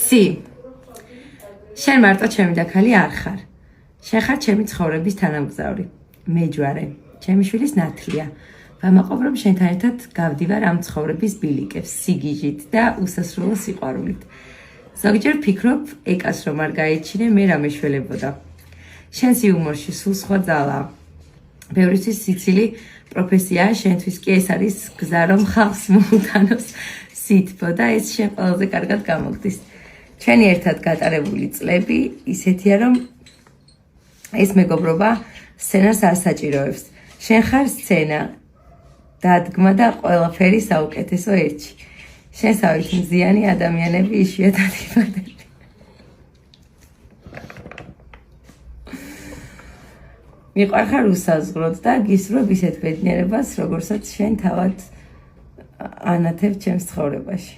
სი შენ მარტო ჩემი დაქალი არ ხარ შენ ხარ ჩემი ცხოვრების თანამგზავრი მეჯვარე ჩემი შვილის ნათლია ვამაყობ რომ შენთან ერთად გავდივარ ამ ცხოვრების ბილიკებს სიგიჟით და უსასრულო სიყვარულით ზოგჯერ ფიქრობ ეკას რომ არ გაიჩინე მე რა მეშველებოდა შენს იუმორში სულ სხვა ძალაა ბევრისთვის სიცილი პროფესიაა შენთვის კი ეს არის გზა რომ ხალხს მოუტანოს სითბო და ეს შენ ყველაზე კარგად გამოგდის ჩვენი ერთად გატარებული წლები ისეთია რომ ეს მეგობრობა სცენას არ საჭიროებს შენ ხარ სცენა დადგმა და ყველაფერი საუკეთესო ერთში შენსავით მზიანი ადამიანები იშვიათად იბადებიან მიყვარხარ უსაზღვროდ და გისურვებ ისეთ ბედნიერებას როგორცაც შენ თავად ანათებ ჩემს ცხოვრებაში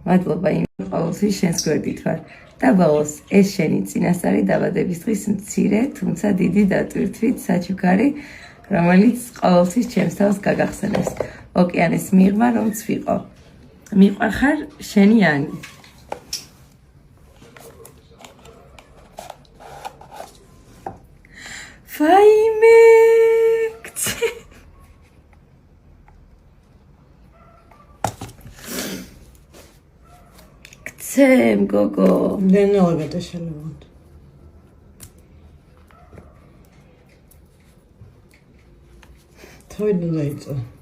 მადლობა იმ ყოველთვის შენს გვერდით ვარ და ბოლოს ეს შენი წინასწარი დაბადების დღის მცირე თუმცა დიდი დატვირთვით საჩუქარი რომელიც ყოველთვის ჩემს თავს გაგახსენებს ოკეანის მიღმა რომც ვიყო მიყვარხარ შენი ანი ვაიმე გცემ გოგო დენელა გადაშალებოდ თავიდან დაიწყო